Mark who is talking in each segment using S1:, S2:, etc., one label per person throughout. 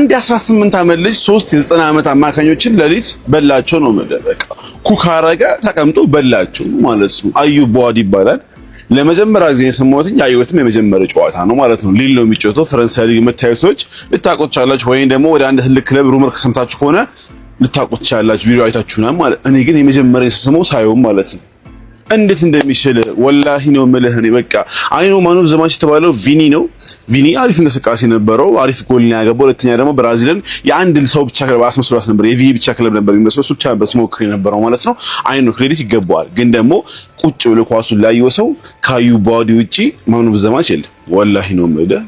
S1: አንድ 18 ዓመት ልጅ 3 የ90 ዓመት አማካኞችን ለሊት በላቸው ነው በቃ ኩክ አረገ ተቀምጦ በላቸው ማለት ነው። አዩብ ቡአዲ ይባላል። ለመጀመሪያ ጊዜ የሰማሁት ያየሁትም የመጀመሪያ ጨዋታ ነው ማለት ነው። ሊል ነው የሚጫወተው ፈረንሳይ ሊግ የምታዩ ሰዎች ልታውቁት ትችላላችሁ፣ ወይም ደግሞ ወደ አንድ ትልቅ ክለብ ሩመር ከሰምታችሁ ከሆነ ልታውቁት ትችላላችሁ፣ ቪዲዮ አይታችሁናል ማለት። እኔ ግን የመጀመሪያ የሰማው ሳይሆን ማለት ነው እንዴት እንደሚችል ወላሂ ነው የምልህ። እኔ በቃ አይኑ ማን ኦፍ ዘ ማች የተባለው ቪኒ ነው። ቪኒ አሪፍ እንቅስቃሴ ነበረው፣ አሪፍ ጎል ነው ያገባው። ሁለተኛ ደግሞ ብራዚልን የአንድ ሰው ብቻ ክለብ አስመስሏት ነበር፣ የቪኒ ብቻ ክለብ ነበር የሚመስለው። እሱ ብቻ በስሞክሪ ነበረው ማለት ነው። አይኑ ክሬዲት ይገባዋል። ግን ደግሞ ቁጭ ብሎ ኳሱን ላየው ሰው ከአዩብ ቡአዲ ውጪ ማን ኦፍ ዘ ማች የለም። ወላሂ ነው የምልህ።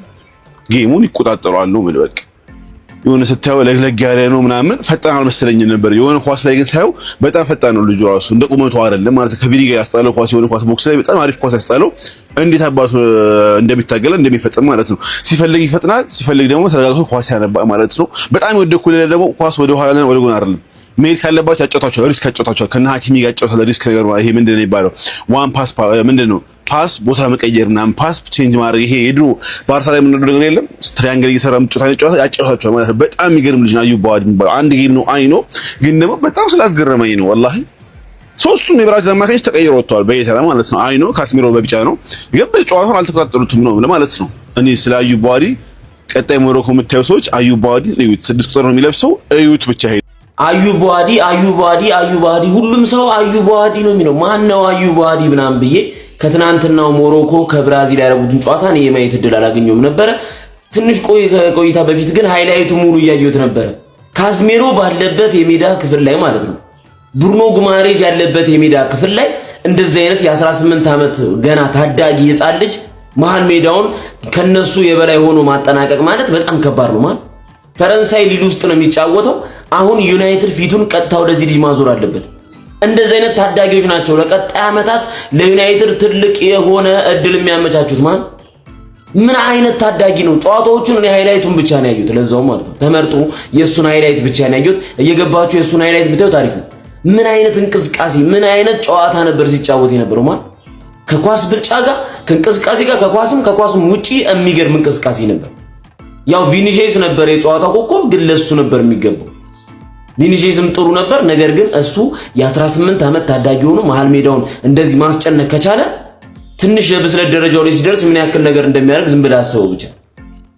S1: ጌሙን ይቆጣጠራሉ ነው የምልህ በቃ የሆነ ስታየው ለግለግ ያለ ነው ምናምን ፈጣን አልመሰለኝም ነበር። የሆነ ኳስ ላይ ግን ሳየው በጣም ፈጣን ነው ልጁ ራሱ እንደ ቁመቱ አይደለም ማለት ከቪኒ ጋር ያስጣለው ኳስ የሆነ ኳስ ቦክስ ላይ በጣም አሪፍ ኳስ ያስጣለው እንዴት አባቱ እንደሚታገል እንደሚፈጥን ማለት ነው። ሲፈልግ ይፈጥናል፣ ሲፈልግ ደግሞ ተረጋግቶ ኳስ ያነባ ማለት ነው። በጣም ወደኩለ ደግሞ ኳስ ወደ ኋላ ወደ ጎን አይደለም መሄድ ካለባቸው ያጫውታቸው፣ ሪስክ ያጫውታቸው ከነ ሐኪሚ ጋር ያጫውታል። ሪስክ ነገር ይሄ ምንድነው የሚባለው ዋን ፓስ ምንድነው ፓስ ቦታ መቀየር እና ፓስ ቼንጅ ማድረግ ይሄ የድሮ ባርሳ ላይ ምን ነገር የለም ትሪያንግል እየሰራ ያጫውታቸው ማለት ነው። በጣም የሚገርም ልጅ ነው አዩብ ቡአዲ የሚባለው። አንድ ጌም ነው አይ ነው፣ ግን ደግሞ በጣም ስላስገረመኝ ነው ወላሂ። ሶስቱም የብራዚል አማካኞች ተቀይረው ወጥተዋል በየተራ ማለት ነው። አይ ነው ካስሚሮ በቢጫ ነው፣ ግን በጨዋታው አልተቆጣጠሩትም ነው ለማለት ነው። እኔ ስለ አዩብ ቡአዲ ቀጣይ ሞሮኮ የምታዩ ሰዎች አዩብ ቡአዲ እዩት፣ 6 ቁጥር ነው የሚለብሰው እዩት ብቻ።
S2: አዩብ ቡአዲ አዩብ ቡአዲ አዩብ ቡአዲ ሁሉም ሰው አዩብ ቡአዲ ነው የሚለው። ማን ነው አዩብ ቡአዲ ምናምን ብዬ ከትናንትናው ሞሮኮ ከብራዚል ያደረጉትን ጨዋታ እኔ የማየት እድል አላገኘሁም ነበር። ትንሽ ቆይታ በፊት ግን ሃይላይቱ ሙሉ እያየሁት ነበር። ካስሜሮ ባለበት የሜዳ ክፍል ላይ ማለት ነው፣ ብሩኖ ጉማሬጅ ያለበት የሜዳ ክፍል ላይ እንደዚህ አይነት የ18 ዓመት ገና ታዳጊ ሕፃን ልጅ መሃል ሜዳውን ከነሱ የበላይ ሆኖ ማጠናቀቅ ማለት በጣም ከባድ ነው ማለት። ፈረንሳይ ሊል ውስጥ ነው የሚጫወተው። አሁን ዩናይትድ ፊቱን ቀጥታ ወደዚህ ልጅ ማዞር አለበት። እንደዚህ አይነት ታዳጊዎች ናቸው ለቀጣይ ዓመታት ለዩናይትድ ትልቅ የሆነ እድል የሚያመቻቹት ማለት። ምን አይነት ታዳጊ ነው? ጨዋታዎቹን እኔ ሃይላይቱን ብቻ ነው ያዩት፣ ለዛው ማለት ነው ተመርጦ የሱን ሃይላይት ብቻ ነው ያዩት። እየገባችሁ የሱን ሃይላይት ብታዩ ታሪፍ ነው። ምን አይነት እንቅስቃሴ ምን አይነት ጨዋታ ነበር ሲጫወት የነበረው ማለት። ከኳስ ብልጫ ጋር ከእንቅስቃሴ ጋር ከኳስም ውጪ የሚገርም እንቅስቃሴ ነበር። ያው ቪኒሲየስ ነበር የጨዋታው ኮከብ፣ ግን ለሱ ነበር የሚገባው። ቪኒሲየስም ጥሩ ነበር፣ ነገር ግን እሱ የ18 ዓመት ታዳጊ ሆኖ መሃል ሜዳውን እንደዚህ ማስጨነቅ ከቻለ ትንሽ የብስለት ደረጃው ላይ ሲደርስ ምን ያክል ነገር እንደሚያደርግ ዝም ብለህ አስበው ብቻ።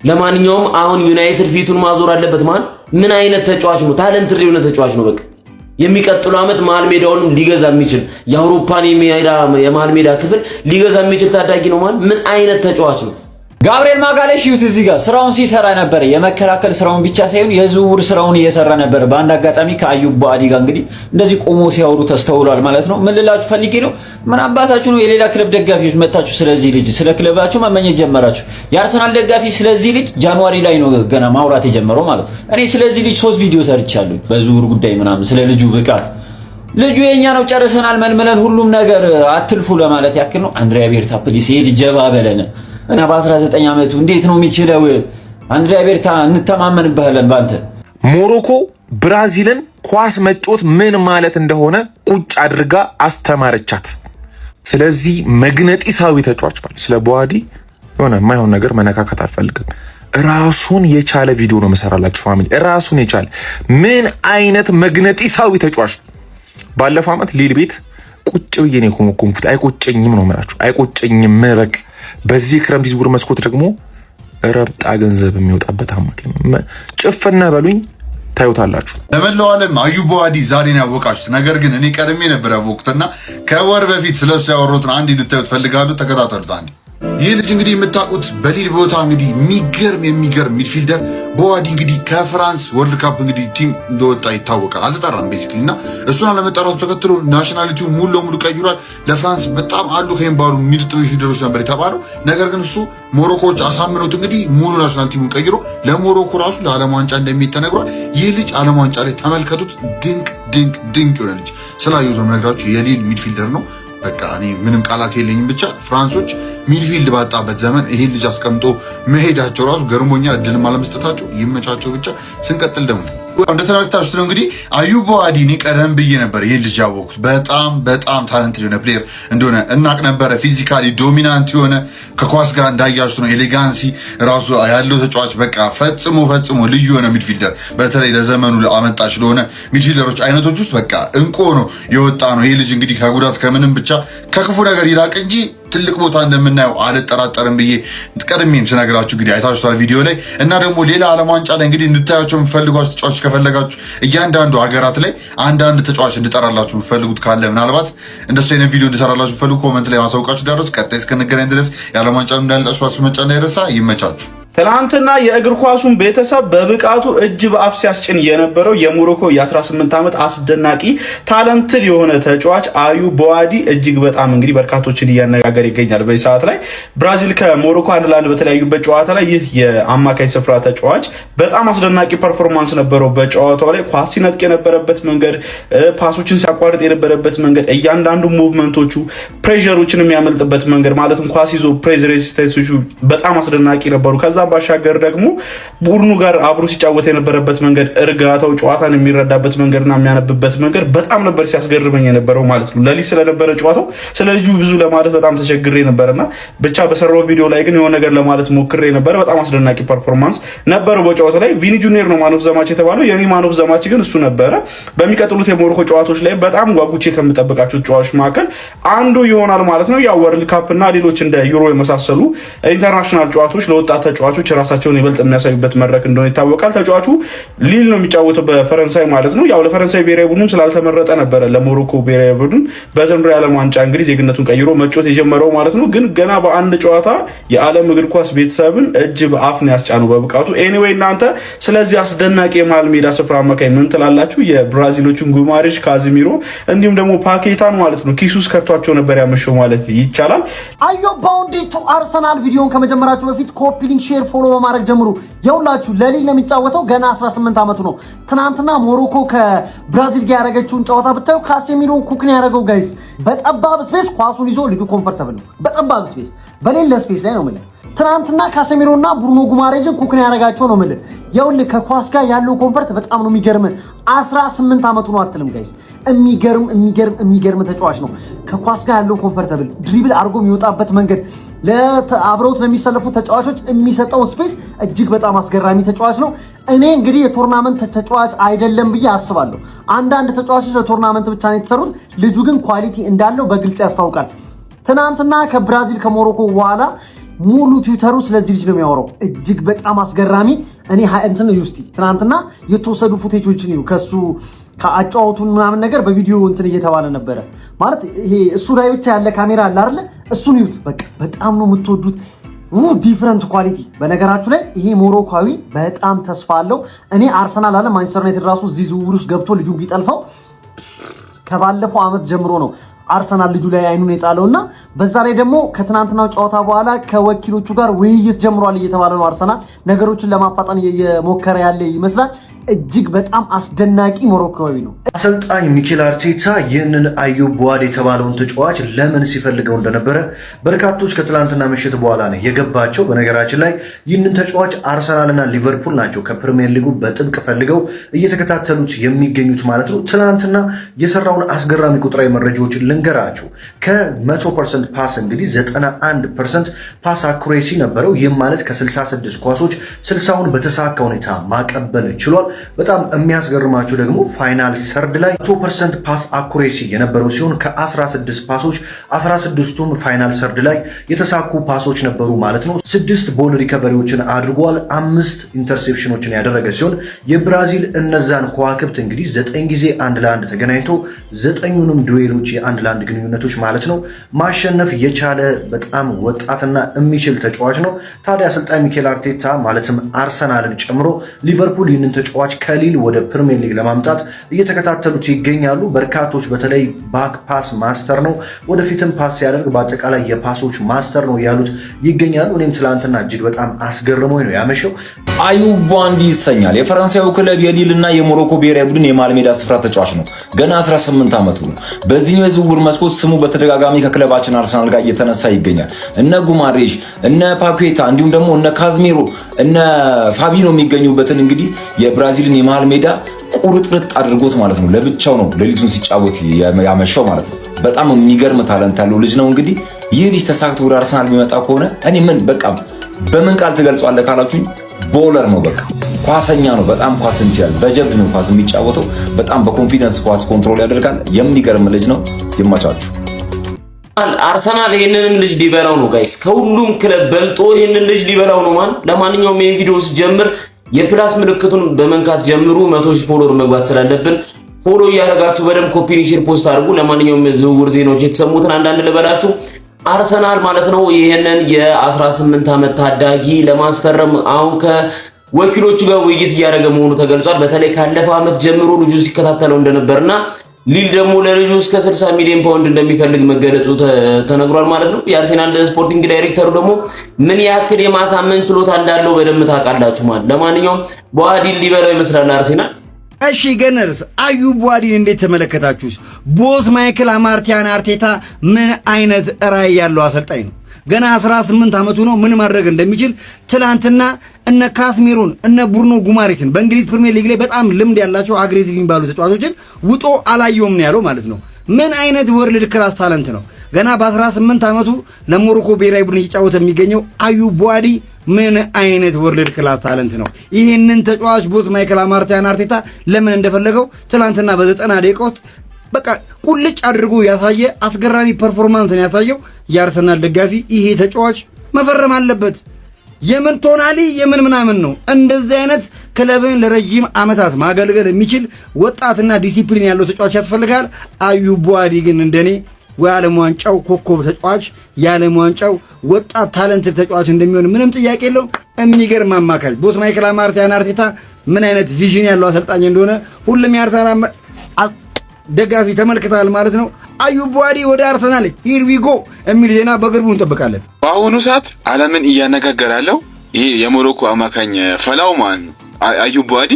S2: ለማንኛውም አሁን ዩናይትድ ፊቱን ማዞር አለበት ማለት ምን አይነት ተጫዋች ነው? ታለንትድ የሆነ ተጫዋች ነው። በቃ የሚቀጥለው ዓመት መሃል ሜዳውን ሊገዛ የሚችል የአውሮፓን የመሃል ሜዳ ክፍል ሊገዛ የሚችል ታዳጊ ነው ማለት ምን አይነት ተጫዋች ነው?
S3: ጋብሪኤል ማጋሌሽ ይሁት እዚህ ጋር ስራውን ሲሰራ ነበር። የመከላከል ስራውን ብቻ ሳይሆን የዝውውር ስራውን እየሰራ ነበር። በአንድ አጋጣሚ ከአዩብ ቡአዲ ጋር እንግዲህ እንደዚህ ቆሞ ሲያወሩ ተስተውሏል ማለት ነው። ምን ልላችሁ ፈልጌ ነው፣ ምን አባታችሁ ነው የሌላ ክለብ ደጋፊዎች መጣችሁ ስለዚህ ልጅ ስለ ክለባችሁ መመኘት ጀመራችሁ። የአርሰናል ደጋፊ ስለዚህ ልጅ ጃንዋሪ ላይ ነው ገና ማውራት የጀመረው ማለት ነው። እኔ ስለዚህ ልጅ 3 ቪዲዮ ሰርቻለሁ በዝውውር ጉዳይ ምናምን፣ ስለ ልጁ ብቃት። ልጁ የኛ ነው፣ ጨርሰናል፣ መልመለን ሁሉም ነገር አትልፉ ለማለት ያክል ነው። አንድሪያ ቤርታ ፕሊስ ይሄ ልጅ ጀባ በለን እና በ19 ዓመቱ እንዴት ነው የሚችለው? አንድሪያ ቤርታ እንተማመንብሃለን ባንተ።
S4: ሞሮኮ ብራዚልን ኳስ መጮት ምን ማለት እንደሆነ ቁጭ አድርጋ አስተማረቻት። ስለዚህ መግነጢሳዊ ተጫዋች ማለት ስለ ቡአዲ የሆነ የማይሆን ነገር መነካከት አልፈልግም። ራሱን የቻለ ቪዲዮ ነው መሰራላችሁ ፋሚሊ፣ ራሱን የቻለ ምን አይነት መግነጢሳዊ ተጫዋች ነው። ባለፈው ዓመት ሊል ቤት ቁጭ ብዬ ነው የኮመኮምኩት። አይቆጨኝም ነው የምላችሁ፣ አይቆጨኝም በቃ። በዚህ ክረምት ዝውውር መስኮት ደግሞ ረብጣ ገንዘብ የሚወጣበት አማካኝ ነው። ጭፍና በሉኝ ታዩታላችሁ።
S5: ለመላው ዓለም አዩብ ቡአዲ ዛሬ ነው ያወቃችሁት። ነገር ግን እኔ ቀድሜ ነበር ያወቅሁትና ከወር በፊት ስለሱ ያወሩትን አንድ እንድታዩት ፈልጋለሁ። ተከታተሉት አንዴ። ይህ ልጅ እንግዲህ የምታውቁት በሊል ቦታ እንግዲህ የሚገርም ሚድፊልደር ቡአዲ እንግዲህ ከፍራንስ ወርልድ ካፕ እንግዲህ ቲም እንደወጣ ይታወቃል። አልተጠራም ቤዚክሊ እና እሱን አለመጠራቱ ተከትሎ ናሽናሊቲውን ሙሉ ለሙሉ ቀይሯል። ለፍራንስ በጣም አሉ ከሚባሉ ምርጥ ሚድፊልደሮች ነበር የተባለው። ነገር ግን እሱ ሞሮኮዎች አሳምነውት እንግዲህ ሙሉ ናሽናሊቲውን ቀይሮ ለሞሮኮ ራሱ ለዓለም ዋንጫ እንደሚሄድ ተነግሯል። ይህ ልጅ ዓለም ዋንጫ ላይ ተመልከቱት። ድንቅ የሆነ ልጅ ስላየሁት ነው የምነግራችሁ። የሊል ሚድፊልደር ነው። በቃ እኔ ምንም ቃላት የለኝም። ብቻ ፍራንሶች ሚድፊልድ ባጣበት ዘመን ይሄን ልጅ አስቀምጦ መሄዳቸው ራሱ ገርሞኛል። እድልም አለመስጠታቸው ይመቻቸው። ብቻ ስንቀጥል ደግሞ እንደተናገርኩት ነው እንግዲህ አዩብ ቡአዲ እኔ ቀደም ብዬ ነበር ይሄን ልጅ ያወቅሁት። በጣም ታለንት የሆነ ፕሌየር እንደሆነ እናቅ ነበረ። ፊዚካሊ ዶሚናንት የሆነ ከኳስ ጋር እንዳያችሁት ነው ኤሌጋንሲ ራሱ ያለው ተጫዋች በቃ ፈጽሞ ልዩ የሆነ ሚድፊልደር በተለይ ለዘመኑ አመጣች ስለሆነ ሚድፊልደሮች አይነቶች ውስጥ በቃ እንቁ ነው የወጣ ነው። ይሄ ልጅ እንግዲህ ከጉዳት ከምንም ብቻ ከክፉ ነገር ይላቅ እንጂ ትልቅ ቦታ እንደምናየው አልጠራጠርም ብዬ ቀድሜም ስነግራችሁ እንግዲህ አይታችኋል ቪዲዮ ላይ እና ደግሞ ሌላ ዓለም ዋንጫ ላይ እንግዲህ እንድታያቸው የምትፈልጓቸው ተጫዋቾች ከፈለጋችሁ እያንዳንዱ ሀገራት ላይ አንዳንድ ተጫዋች እንድጠራላችሁ የምትፈልጉት ካለ ምናልባት እንደሱ አይነት ቪዲዮ እንድሰራላችሁ የምትፈልጉ ኮመንት ላይ ማሳውቃችሁ ዳረስ። ቀጣይ እስከነገናኝ ድረስ የዓለም ዋንጫ እንዳልጣችሁ ፓስ መጫ እንዳይረሳ። ይመቻችሁ።
S6: ትናንትና የእግር ኳሱን ቤተሰብ በብቃቱ እጅ በአፍ ሲያስጭን የነበረው የሞሮኮ የ18 ዓመት አስደናቂ ታለንትድ የሆነ ተጫዋች አዩብ ቡአዲ እጅግ በጣም እንግዲህ በርካቶችን እያነጋገረ ይገኛል። በዚህ ሰዓት ላይ ብራዚል ከሞሮኮ 1-1 በተለያዩበት ጨዋታ ላይ ይህ የአማካይ ስፍራ ተጫዋች በጣም አስደናቂ ፐርፎርማንስ ነበረው። በጨዋታው ላይ ኳስ ሲነጥቅ የነበረበት መንገድ፣ ፓሶችን ሲያቋርጥ የነበረበት መንገድ፣ እያንዳንዱ ሙቭመንቶቹ ፕሬሸሮችን የሚያመልጥበት መንገድ ማለትም ኳስ ይዞ ፕሬስ ሬዚስታንሶቹ በጣም አስደናቂ ነበሩ። ከዛ ባሻገር ደግሞ ቡድኑ ጋር አብሮ ሲጫወት የነበረበት መንገድ፣ እርጋታው፣ ጨዋታን የሚረዳበት መንገድና የሚያነብበት መንገድ በጣም ነበር ሲያስገርመኝ የነበረው ማለት ነው። ለሊት ስለነበረ ጨዋታው ስለ ልጁ ብዙ ለማለት በጣም ተቸግሬ ነበርና ብቻ በሰራው ቪዲዮ ላይ ግን የሆነ ነገር ለማለት ሞክሬ ነበር። በጣም አስደናቂ ፐርፎርማንስ ነበረው በጨዋታው ላይ። ቪኒ ጁኒየር ነው ማን ኦፍ ዘ ማች የተባለው፣ የኔ ማን ኦፍ ዘ ማች ግን እሱ ነበረ። በሚቀጥሉት የሞሮኮ ጨዋታዎች ላይ በጣም ጓጉቼ ከምጠብቃቸው ጨዋቾች መካከል አንዱ ይሆናል ማለት ነው። ያው ወርልድ ካፕ እና ሌሎች እንደ ዩሮ የመሳሰሉ ኢንተርናሽናል ጨዋታዎች ለወጣት ተጫዋቾች ራሳቸውን ይበልጥ የሚያሳዩበት መድረክ እንደሆነ ይታወቃል። ተጫዋቹ ሊል ነው የሚጫወተው በፈረንሳይ ማለት ነው። ያው ለፈረንሳይ ብሔራዊ ቡድን ስላልተመረጠ ነበረ ለሞሮኮ ብሔራዊ ቡድን በዘንድሮ የዓለም ዋንጫ እንግዲህ ዜግነቱን ቀይሮ መጫወት የጀመረው ማለት ነው። ግን ገና በአንድ ጨዋታ የዓለም እግር ኳስ ቤተሰብን እጅ በአፍ ነው ያስጫነው በብቃቱ። ኤኒዌይ እናንተ ስለዚህ አስደናቂ የመሃል ሜዳ ስፍራ አማካይ ምን ትላላችሁ? የብራዚሎቹን ጉማሬሽ፣ ካዚሚሮ እንዲሁም ደግሞ ፓኬታን ማለት ነው ኪሱስ ከቷቸው ነበር ያመሸው ማለት ይቻላል።
S7: አዩብ ቡአዲ ቱ አርሰናል ቪዲዮን ከመጀመራችሁ በፊት ኮፒ ሊንክ፣ ሼር፣ ፎሎ በማድረግ ጀምሩ። የሁላችሁ ለሊል ነው የሚጫወተው ገና 18 ዓመቱ ነው። ትናንትና ሞሮኮ ከብራዚል ጋር ያደረገችውን ጨዋታ ብታዩ ካሴሚሮን ኩክን ያደረገው ጋይስ በጠባብ ስፔስ ኳሱን ይዞ ልጁ ኮምፎርታብል ነው። በጠባብ ስፔስ በሌለ ስፔስ ላይ ነው ማለት ትናንትና ካሴሚሮና ብሩኖ ጉማሬጅን ኩክን ያደረጋቸው ነው ማለት የውልህ ከኳስ ጋር ያለው ኮምፎርት በጣም ነው የሚገርም። 18 ዓመቱ ነው አትልም ጋይስ። የሚገርም ተጫዋች ነው። ከኳስ ጋር ያለው ኮምፎርታብል ድሪብል አድርጎ የሚወጣበት መንገድ ለአብረውት ለሚሰለፉ ተጫዋቾች የሚሰጠው ስፔስ እጅግ በጣም አስገራሚ ተጫዋች ነው። እኔ እንግዲህ የቶርናመንት ተጫዋች አይደለም ብዬ አስባለሁ። አንዳንድ ተጫዋቾች ለቶርናመንት ብቻ ነው የተሰሩት። ልጁ ግን ኳሊቲ እንዳለው በግልጽ ያስታውቃል። ትናንትና ከብራዚል ከሞሮኮ በኋላ ሙሉ ትዊተሩ ስለዚህ ልጅ ነው የሚያወራው። እጅግ በጣም አስገራሚ እኔ እንትን ዩስቲ ትናንትና የተወሰዱ ፉቴጆችን ይዩ ከሱ ከአጫውቱን ምናምን ነገር በቪዲዮ እንትን እየተባለ ነበረ ማለት ይሄ እሱ ላይ ብቻ ያለ ካሜራ አለ አይደል? እሱን ይዩት። በቃ በጣም ነው የምትወዱት። ዲፈረንት ኳሊቲ። በነገራችሁ ላይ ይሄ ሞሮኮዊ በጣም ተስፋ አለው። እኔ አርሰናል አለ ማንቸስተር ዩናይትድ ራሱ እዚህ ዝውውር ውስጥ ገብቶ ልጁ ቢጠልፈው ከባለፈው ዓመት ጀምሮ ነው አርሰናል ልጁ ላይ አይኑን የጣለውና በዛ ላይ ደግሞ ከትናንትናው ጨዋታ በኋላ ከወኪሎቹ ጋር ውይይት ጀምሯል እየተባለ ነው። አርሰናል ነገሮችን ለማፋጠን እየሞከረ ያለ ይመስላል። እጅግ በጣም አስደናቂ ሞሮኮዊ ነው።
S8: አሰልጣኝ ሚኬል አርቴታ ይህንን አዩብ ቡአዲ የተባለውን ተጫዋች ለምን ሲፈልገው እንደነበረ በርካቶች ከትላንትና ምሽት በኋላ ነው የገባቸው። በነገራችን ላይ ይህንን ተጫዋች አርሰናልና ሊቨርፑል ናቸው ከፕሪሚየር ሊጉ በጥብቅ ፈልገው እየተከታተሉት የሚገኙት ማለት ነው። ትላንትና የሰራውን አስገራሚ ቁጥራዊ መረጃዎች ልንገራችሁ። ከ100% ፓስ እንግዲህ 91% ፓስ አኩሬሲ ነበረው። ይህም ማለት ከ66 ኳሶች 60ውን በተሳካ ሁኔታ ማቀበል ችሏል። በጣም የሚያስገርማችሁ ደግሞ ፋይናል ሰርድ ላይ 100% ፓስ አኩሬሲ የነበረው ሲሆን ከ16 ፓሶች 16ቱም ፋይናል ሰርድ ላይ የተሳኩ ፓሶች ነበሩ ማለት ነው። 6 ቦል ሪከቨሪዎችን አድርጓል። 5 ኢንተርሴፕሽኖችን ያደረገ ሲሆን የብራዚል እነዛን ከዋክብት እንግዲህ 9 ጊዜ 1-1 ተገናኝቶ 9ኙንም ዱዌሎች የ1-1 ግንኙነቶች ማለት ነው ማሸነፍ የቻለ በጣም ወጣትና የሚችል ተጫዋች ነው። ታዲያ አሰልጣኝ ሚኬል አርቴታ ማለትም አርሰናልን ጨምሮ ሊቨርፑል ይህንን ተጫዋች ከሊል ወደ ፕሪሚየር ሊግ ለማምጣት እየተከታተሉት ይገኛሉ። በርካቶች በተለይ ባክ ፓስ ማስተር ነው፣ ወደፊትም ፓስ ሲያደርግ በአጠቃላይ የፓሶች ማስተር ነው ያሉት ይገኛሉ። እኔም ትላንትና እጅግ በጣም አስገርሞኝ ነው ያመሸው።
S9: አዩብ ቡአዲ ይሰኛል። የፈረንሳዩ ክለብ የሊል እና የሞሮኮ ብሔራዊ ቡድን የመሃል ሜዳ ስፍራ ተጫዋች ነው። ገና 18 ዓመቱ ነው። በዚህ የዝውውር በዝውውር መስኮት ስሙ በተደጋጋሚ ከክለባችን አርሰናል ጋር እየተነሳ ይገኛል። እነ ጉማሬሽ፣ እነ ፓኬታ እንዲሁም ደግሞ እነ ካዝሜሮ፣ እነ ፋቢኖ የሚገኙበትን እንግዲህ የብራዚልን የመሃል ሜዳ ቁርጥርጥ አድርጎት ማለት ነው። ለብቻው ነው ሌሊቱን ሲጫወት ያመሻው ማለት ነው። በጣም የሚገርም ታለንት ያለው ልጅ ነው። እንግዲህ ይህ ልጅ ተሳክቶ ወደ አርሰናል የሚመጣ ከሆነ እኔ ምን በቃ በምን ቃል ትገልጿለህ ካላችሁኝ ቦለር ነው። በቃ ኳሰኛ ነው። በጣም ኳስ እንችላል። በጀብድ ነው ኳስ የሚጫወተው። በጣም በኮንፊደንስ ኳስ ኮንትሮል ያደርጋል። የሚገርም ልጅ ነው። ይማቻችሁ።
S2: አርሰናል ይህንንም ልጅ ሊበላው ነው ጋይስ። ከሁሉም ክለብ በልጦ ይህንን ልጅ ሊበላው ነው ማን። ለማንኛውም ይህን ቪዲዮ ስጀምር የፕላስ ምልክቱን በመንካት ጀምሩ። 100,000 ፎሎወር መግባት ስላለብን ፎሎ እያደረጋችሁ በደንብ ኮፒ ሼር ፖስት አድርጉ። ለማንኛውም ዝውውር ዜናዎች የተሰሙትን አንዳንድ ልበላችሁ። አርሰናል ማለት ነው ይሄንን የ18 ዓመት ታዳጊ ለማስፈረም አሁን ከወኪሎቹ ጋር ውይይት እያደረገ መሆኑ ተገልጿል። በተለይ ካለፈው ዓመት ጀምሮ ልጁ ሲከታተለው እንደነበርና ሊል ደግሞ ለልጁ እስከ 60 ሚሊዮን ፓውንድ እንደሚፈልግ መገለጹ ተነግሯል ማለት ነው። የአርሰናል ስፖርቲንግ ዳይሬክተሩ ደግሞ ምን ያክል የማሳመን ችሎታ እንዳለው በደንብ ታውቃላችሁ ማለት። ለማንኛውም ቦአዲን ሊበላው ይመስላል አርሰናል።
S10: እሺ ገነርስ አዩብ ቦአዲን እንዴት ተመለከታችሁስ? ቦስ ማይክል አማርቲያን አርቴታ ምን አይነት ራዕይ ያለው አሰልጣኝ ነው? ገና 18 ዓመቱ ነው። ምን ማድረግ እንደሚችል ትላንትና እነ ካስሜሮን እነ ቡርኖ ጉማሬስን በእንግሊዝ ፕሪሚየር ሊግ ላይ በጣም ልምድ ያላቸው አግሬሲቭ የሚባሉ ተጫዋቾችን ውጦ አላየውም ነው ያለው ማለት ነው። ምን አይነት ወርልድ ክላስ ታለንት ነው! ገና በ18 ዓመቱ ለሞሮኮ ብሔራዊ ቡድን እየተጫወተ የሚገኘው አዩብ ቦአዲ ምን አይነት ወርልድ ክላስ ታለንት ነው! ይህንን ተጫዋች ቦስ ማይክል አማርቲያን አርቴታ ለምን እንደፈለገው ትላንትና በ90 ደቂቃ ውስጥ በቃ ቁልጭ አድርጎ ያሳየ አስገራሚ ፐርፎርማንስን ያሳየው የአርሰናል ደጋፊ ይሄ ተጫዋች መፈረም አለበት። የምን ቶናሊ የምን ምናምን ነው። እንደዚህ አይነት ክለብን ለረጅም ዓመታት ማገልገል የሚችል ወጣትና ዲሲፕሊን ያለው ተጫዋች ያስፈልጋል። አዩብ ቦአዲ ግን እንደኔ የዓለም ዋንጫው ኮከብ ተጫዋች፣ የዓለም ዋንጫው ወጣት ታለንት ተጫዋች እንደሚሆን ምንም ጥያቄ የለውም። የሚገርም አማካኝ ቦስ ማይክል አማርቲያን አርቴታ ምን አይነት ቪዥን ያለው አሰልጣኝ እንደሆነ ሁሉም የአርሰናል ደጋፊ ተመልክተዋል ማለት ነው። አዩብ ቦአዲ ወደ አርሰናል ሂር ዊ ጎ የሚል ዜና በቅርቡ እንጠብቃለን።
S11: በአሁኑ ሰዓት ዓለምን እያነጋገረ ያለው ይሄ የሞሮኮ አማካኝ ፈላው ማን ነው? አዩብ ቦአዲ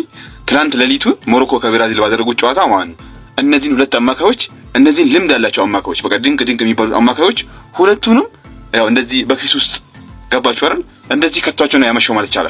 S11: ትናንት ሌሊቱን ሞሮኮ ከብራዚል ባደረጉት ጨዋታ ማን ነው እነዚህን ሁለት አማካዮች እነዚህን ልምድ ያላቸው አማካዮች በቃ ድንቅ የሚባሉት አማካዮች ሁለቱንም ያው እንደዚህ በኪስ ውስጥ ገባችሁ አይደል? እንደዚህ ከቷቸው ነው ያመሸው ማለት ይቻላል።